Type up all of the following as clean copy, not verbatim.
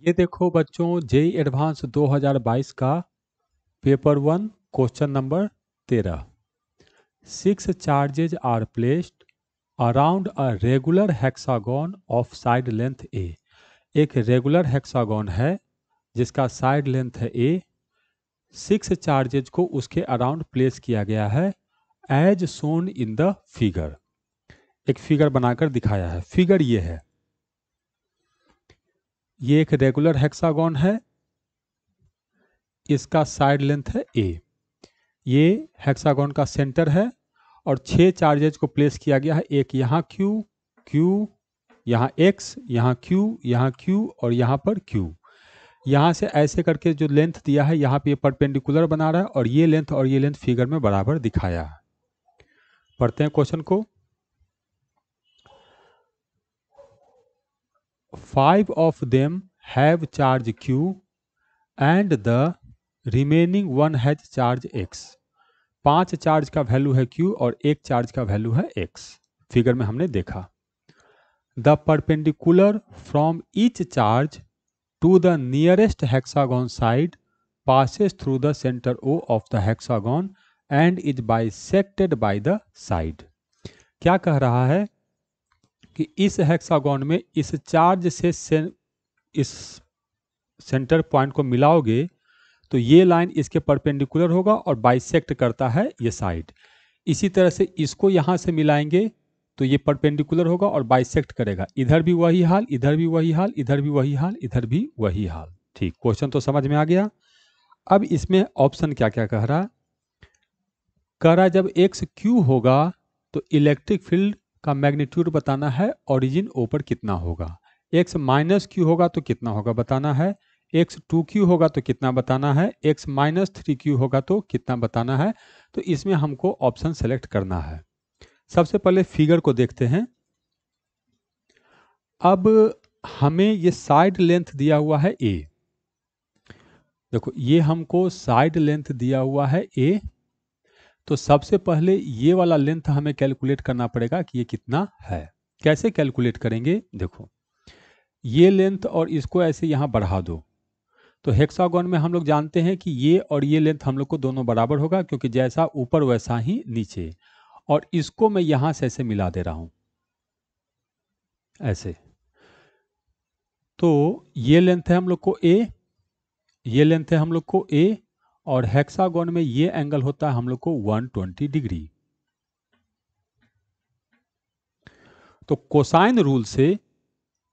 ये देखो बच्चों, जेई एडवांस 2022 का paper 1 question number 13। 6 charges are placed around a regular hexagon of side length a. एक regular hexagon है जिसका साइड लेंथ है ए। 6 चार्जेज को उसके अराउंड प्लेस किया गया है as shown in the figure. एक फिगर बनाकर दिखाया है। फिगर ये है, ये एक रेगुलर हेक्सागन है, इसका साइड लेंथ है ए। ये हेक्सागन का सेंटर है और 6 चार्जेज को प्लेस किया गया है। एक यहाँ Q, Q, यहाँ X, यहाँ Q, यहाँ Q और यहाँ पर Q। यहाँ से ऐसे करके जो लेंथ दिया है यहाँ पे ये परपेंडिकुलर बना रहा है और ये लेंथ फिगर में बराबर दिखाया है। पढ़ते हैं क्वेश्चन को। 5 of them have charge Q and the remaining one has charge X। 5 charge का वैल्यू है Q और 1 चार्ज का वैल्यू है X। फिगर में हमने देखा। The perpendicular from each charge to the nearest hexagon side passes through the center O of the hexagon and is bisected by the side। क्या कह रहा है कि इस हेक्सागन में इस चार्ज से इस सेंटर पॉइंट को मिलाओगे तो ये लाइन इसके परपेंडिकुलर होगा और बाइसेक्ट करता है ये साइड। इसी तरह से इसको यहाँ से मिलाएंगे तो ये परपेंडिकुलर होगा और बाइसेक्ट करेगा। इधर भी वही हाल, इधर भी वही हाल, इधर भी वही हाल, इधर भी वही हाल। ठीक, क्वेश्चन तो समझ में आ गया। अब इसमें ऑप्शन क्या क्या कह रहा है जब एक्स क्यू होगा तो इलेक्ट्रिक फील्ड का मैग्नीट्यूड बताना है, ओरिजिन ओ पर कितना होगा। एक्स माइनस क्यू होगा तो कितना होगा बताना है, एक्स 2q होगा तो कितना बताना है, एक्स माइनस 3q होगा तो कितना बताना है। तो इसमें हमको ऑप्शन सेलेक्ट करना है। सबसे पहले फिगर को देखते हैं। अब हमें ये साइड लेंथ दिया हुआ है ए। देखो ये हमको साइड लेंथ दिया हुआ है ए, तो सबसे पहले ये वाला लेंथ हमें कैलकुलेट करना पड़ेगा कि ये कितना है। कैसे कैलकुलेट करेंगे, देखो ये लेंथ और इसको ऐसे यहाँ बढ़ा दो तो हेक्सागन में हम लोग जानते हैं कि ये और ये लेंथ हम लोग को दोनों बराबर होगा, क्योंकि जैसा ऊपर वैसा ही नीचे। और इसको मैं यहां से ऐसे मिला दे रहा हूं ऐसे। तो ये लेंथ है हम लोग को ए, ये लेंथ है हम लोग को ए, और हेक्सागन में ये एंगल होता है हम लोग को 120 डिग्री। तो कोसाइन रूल से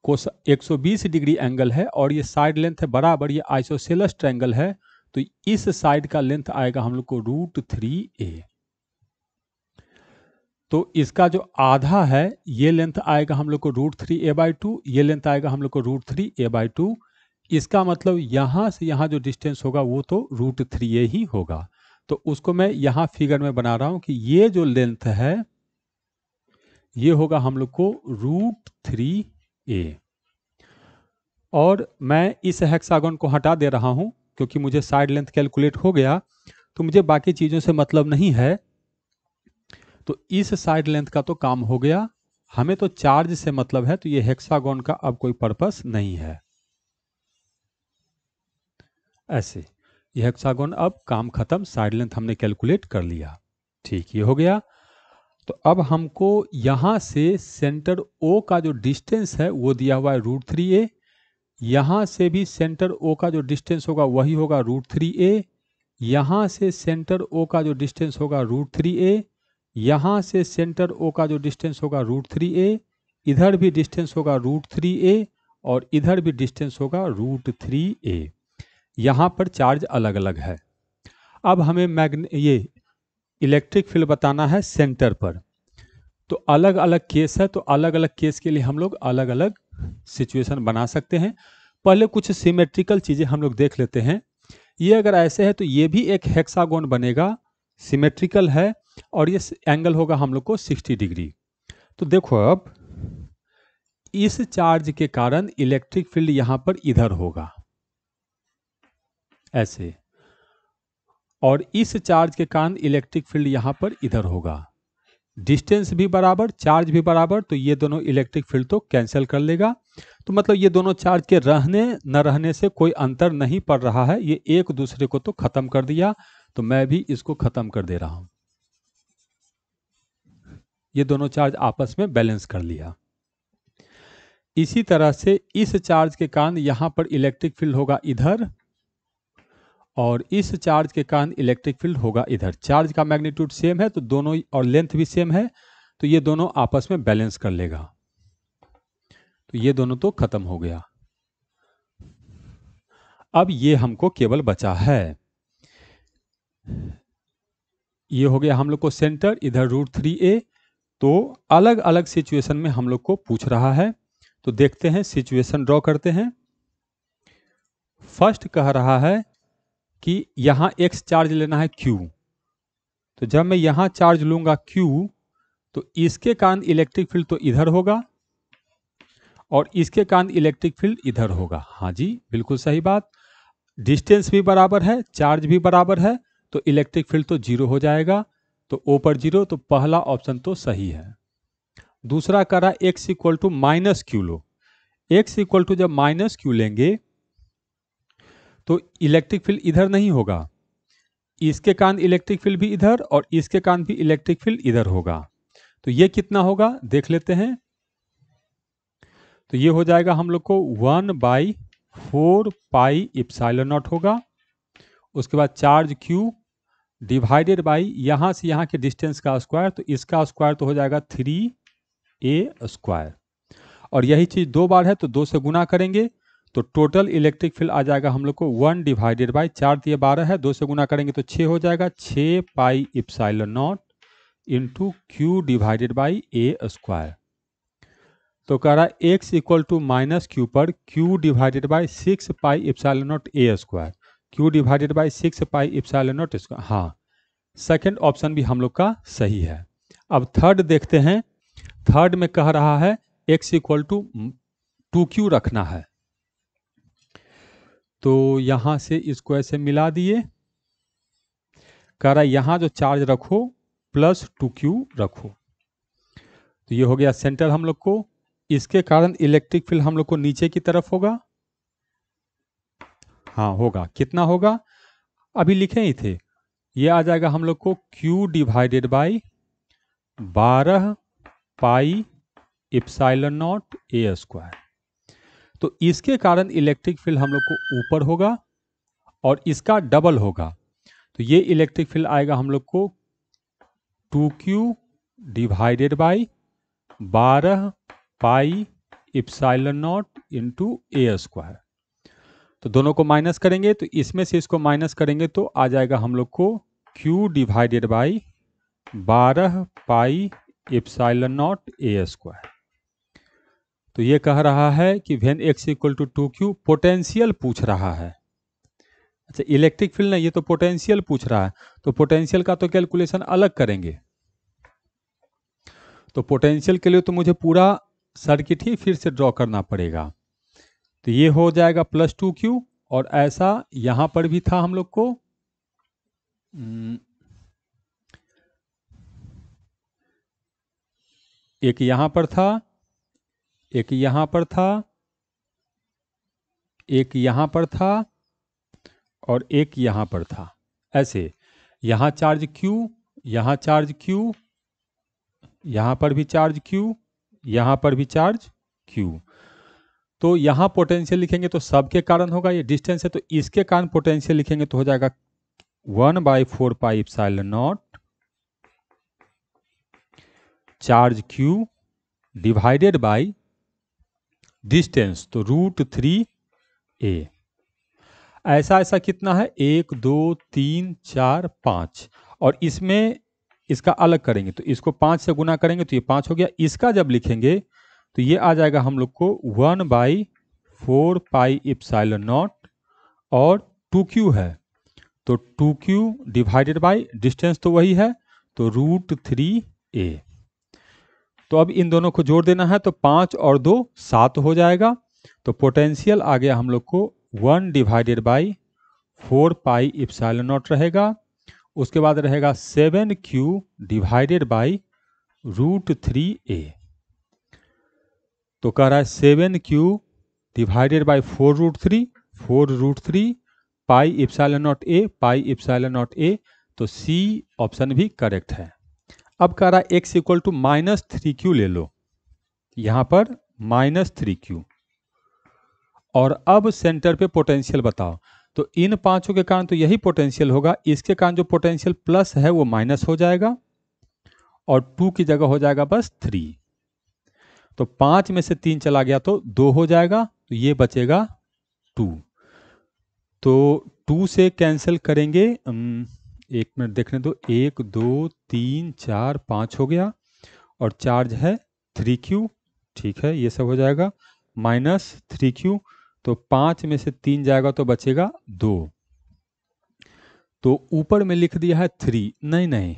120 डिग्री एंगल है और ये साइड लेंथ है बराबर, ये आइसोसेलेस ट्रायंगल है, तो इस साइड का लेंथ आएगा हम लोग को √3a। तो इसका जो आधा है ये लेंथ आएगा हम लोग को √3a/2, ये लेंथ आएगा हम लोग को √3a/2। इसका मतलब यहाँ से यहाँ जो डिस्टेंस होगा वो तो √3a ही होगा। तो उसको मैं यहाँ फिगर में बना रहा हूँ कि ये जो लेंथ है ये होगा हम लोग को √3a। और मैं इस हेक्सागन को हटा दे रहा हूँ क्योंकि मुझे साइड लेंथ कैलकुलेट हो गया, तो मुझे बाकी चीज़ों से मतलब नहीं है। तो इस साइड लेंथ का तो काम हो गया, हमें तो चार्ज से मतलब है, तो ये हेक्सागन का अब कोई पर्पस नहीं है। ऐसे ये हेक्सागन अब काम खत्म, साइड लेंथ हमने कैलकुलेट कर लिया। ठीक, ये हो गया। तो अब हमको यहाँ से सेंटर ओ का जो डिस्टेंस है वो दिया हुआ है √3a। यहाँ से भी सेंटर ओ का जो डिस्टेंस होगा वही होगा √3a। यहाँ से सेंटर ओ का जो डिस्टेंस होगा √3a। यहाँ से सेंटर ओ का जो डिस्टेंस होगा √3a। इधर भी डिस्टेंस होगा √3a और इधर भी डिस्टेंस होगा √3a। यहाँ पर चार्ज अलग अलग है। अब हमें ये इलेक्ट्रिक फील्ड बताना है सेंटर पर। तो अलग अलग केस है, तो अलग अलग केस के लिए हम लोग अलग अलग सिचुएशन बना सकते हैं। पहले कुछ सिमेट्रिकल चीज़ें हम लोग देख लेते हैं। ये अगर ऐसे है तो ये भी एक हेक्सागोन बनेगा, सिमेट्रिकल है, और ये एंगल होगा हम लोग को 60 डिग्री। तो देखो अब इस चार्ज के कारण इलेक्ट्रिक फील्ड यहाँ पर इधर होगा ऐसे, और इस चार्ज के कारण इलेक्ट्रिक फील्ड यहाँ पर इधर होगा। डिस्टेंस भी बराबर, चार्ज भी बराबर, तो ये दोनों इलेक्ट्रिक फील्ड तो कैंसिल कर लेगा। तो मतलब ये दोनों चार्ज के रहने न रहने से कोई अंतर नहीं पड़ रहा है, ये एक दूसरे को तो खत्म कर दिया। तो मैं भी इसको खत्म कर दे रहा हूं। ये दोनों चार्ज आपस में बैलेंस कर लिया। इसी तरह से इस चार्ज के कारण यहां पर इलेक्ट्रिक फील्ड होगा इधर, और इस चार्ज के कारण इलेक्ट्रिक फील्ड होगा इधर। चार्ज का मैग्नीट्यूड सेम है तो दोनों, और लेंथ भी सेम है, तो ये दोनों आपस में बैलेंस कर लेगा। तो ये दोनों तो खत्म हो गया। अब ये हमको केवल बचा है, ये हो गया हम लोग को सेंटर, इधर √3a। तो अलग अलग सिचुएशन में हम लोग को पूछ रहा है, तो देखते हैं, सिचुएशन ड्रॉ करते हैं। फर्स्ट कह रहा है कि यहां x चार्ज लेना है q। तो जब मैं यहां चार्ज लूंगा q, तो इसके कारण इलेक्ट्रिक फील्ड तो इधर होगा, और इसके कारण इलेक्ट्रिक फील्ड इधर होगा। हाँ जी, बिल्कुल सही बात। डिस्टेंस भी बराबर है, चार्ज भी बराबर है, तो इलेक्ट्रिक फील्ड तो 0 हो जाएगा। तो O पर 0, तो पहला ऑप्शन तो सही है। दूसरा कह रहा x इक्वल टू -q लो। x इक्वल टू जब -q लेंगे तो इलेक्ट्रिक फील्ड इधर नहीं होगा, इसके कारण इलेक्ट्रिक फील्ड भी इधर, और इसके कारण भी इलेक्ट्रिक फील्ड इधर होगा। तो ये कितना होगा देख लेते हैं। तो ये हो जाएगा हम लोग को 1/4 पाई एप्सिलॉन नॉट होगा। उसके बाद चार्ज q डिवाइडेड बाई यहाँ से यहाँ के डिस्टेंस का स्क्वायर, तो इसका स्क्वायर तो हो जाएगा 3a²। और यही चीज़ 2 बार है तो 2 से गुना करेंगे, तो टोटल इलेक्ट्रिक फील्ड आ जाएगा हम लोग को 1 डिवाइडेड बाई 4 दिए 12 है, 2 से गुना करेंगे तो 6 हो जाएगा। 6 पाई epsilon not into q divided by a²। तो कह रहा है x इक्वल टू -q पर q divided by 6 pi epsilon naught a²। q divided by 6 pi epsilon not square. हाँ, सेकंड ऑप्शन भी हम लोग का सही है। अब थर्ड देखते हैं। थर्ड में कह रहा है x इक्वल टू 2q रखना है, तो यहां से इसको ऐसे मिला दिए। कह रहा है यहां जो चार्ज रखो प्लस 2q रखो। तो ये हो गया सेंटर हम लोग को। इसके कारण इलेक्ट्रिक फील्ड हम लोग को नीचे की तरफ होगा। हाँ होगा, कितना होगा अभी लिखे ही थे, ये आ जाएगा हम लोग को q divided by 12 pi epsilon naught a²। तो इसके कारण इलेक्ट्रिक फील्ड हम लोग को ऊपर होगा, और इसका डबल होगा। तो ये इलेक्ट्रिक फील्ड आएगा हम लोग को 2q divided by 12 pi epsilon not into a²। तो दोनों को माइनस करेंगे, तो इसमें से इसको माइनस करेंगे तो आ जाएगा हम लोग को q divided by 12 pi epsilon naught a²। तो ये कह रहा है कि when x equal to 2q, potential पूछ रहा है। अच्छा, इलेक्ट्रिक फील्ड नहीं, ये तो पोटेंशियल पूछ रहा है, तो पोटेंशियल का तो कैलकुलेशन अलग करेंगे। तो पोटेंशियल के लिए तो मुझे पूरा सर्किट ही फिर से ड्रॉ करना पड़ेगा। तो ये हो जाएगा +2q, और ऐसा यहां पर भी था हम लोग को। एक यहां पर था, एक यहां पर था, एक यहां पर था, और एक यहां पर था। ऐसे यहां चार्ज q, यहां चार्ज q, यहां पर भी चार्ज q, यहां पर भी चार्ज q। तो यहां पोटेंशियल लिखेंगे तो सबके कारण होगा, ये डिस्टेंस है तो इसके कारण पोटेंशियल लिखेंगे तो हो जाएगा 1/4 पाई epsilon not charge q divided by distance, तो √3a। ऐसा ऐसा कितना है, 1 2 3 4 5, और इसमें इसका अलग करेंगे तो इसको 5 से गुना करेंगे तो ये 5 हो गया। इसका जब लिखेंगे तो ये आ जाएगा हम लोग को 1/4 पाई एप्सिलॉन नॉट, और 2q है तो 2q डिवाइडेड बाई डिस्टेंस तो वही है, तो √3a। तो अब इन दोनों को जोड़ देना है, तो 5 और 2 7 हो जाएगा। तो पोटेंशियल आ गया हम लोग को 1 divided by 4 pi epsilon not रहेगा। उसके बाद रहेगा 7q डिवाइडेड बाई √3a। तो कह रहा है 7q divided by 4√3, 4√3 pi epsilon not a, pi epsilon not a. तो सी ऑप्शन भी करेक्ट है। अब कह रहा है x इक्वल टू -3q ले लो, यहाँ पर -3q, और अब सेंटर पे पोटेंशियल बताओ। तो इन पांचों के कारण तो यही पोटेंशियल होगा, इसके कारण जो पोटेंशियल प्लस है वो माइनस हो जाएगा और 2 की जगह हो जाएगा बस 3। तो 5 में से 3 चला गया तो 2 हो जाएगा, तो ये बचेगा 2। तो 2 से कैंसिल करेंगे, एक मिनट देखने दो, 1 2 3 4 5 हो गया, और चार्ज है 3q, ठीक है, ये सब हो जाएगा -3q। तो 5 में से 3 जाएगा तो बचेगा 2। तो ऊपर में लिख दिया है 3, नहीं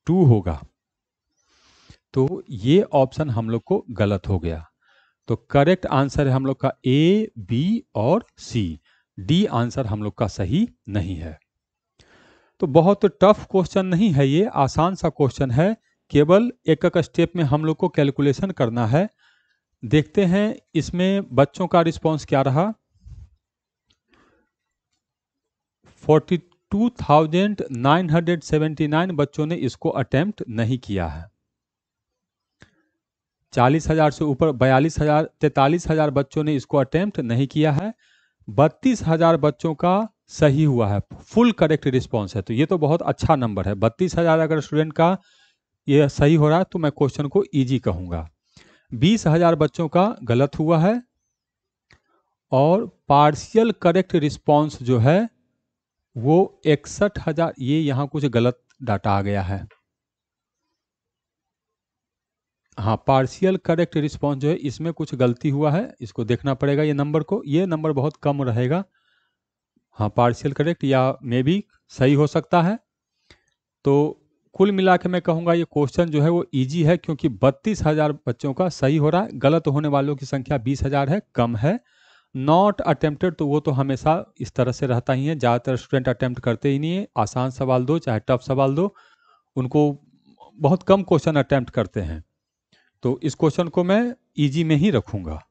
2 होगा। तो ये ऑप्शन हम लोग को गलत हो गया। तो करेक्ट आंसर है हम लोग का ए, बी और सी। डी आंसर हम लोग का सही नहीं है। तो बहुत टफ क्वेश्चन नहीं है ये, आसान सा क्वेश्चन है, केवल एक एक स्टेप में हम लोग को कैलकुलेशन करना है। देखते हैं इसमें बच्चों का रिस्पांस क्या रहा। 42,979 बच्चों ने इसको अटेम्प्ट नहीं किया है। 40,000 से ऊपर 43,000 बच्चों ने इसको अटेम्प्ट नहीं किया है। 32,000 बच्चों का सही हुआ है, फुल करेक्ट रिस्पांस है। तो ये तो बहुत अच्छा नंबर है। 32,000 अगर स्टूडेंट का ये सही हो रहा है तो मैं क्वेश्चन को इजी कहूँगा। 20,000 बच्चों का गलत हुआ है, और पार्शियल करेक्ट रिस्पांस जो है वो 61,000, ये यहाँ कुछ गलत डाटा आ गया है। हाँ, पार्शियल करेक्ट रिस्पांस जो है इसमें कुछ गलती हुआ है, इसको देखना पड़ेगा ये नंबर को, ये नंबर बहुत कम रहेगा। हाँ, पार्शियल करेक्ट या मे बी सही हो सकता है। तो कुल मिला के मैं कहूँगा ये क्वेश्चन जो है वो इजी है, क्योंकि 32,000 बच्चों का सही हो रहा है, गलत होने वालों की संख्या 20,000 है, कम है। नॉट अटेम्प्टेड तो वो तो हमेशा इस तरह से रहता ही है, ज़्यादातर स्टूडेंट अटेम्प्ट करते ही नहीं है। आसान सवाल दो चाहे टफ सवाल दो, उनको बहुत कम क्वेश्चन अटेम्प्ट करते हैं। तो इस क्वेश्चन को मैं इजी में ही रखूँगा।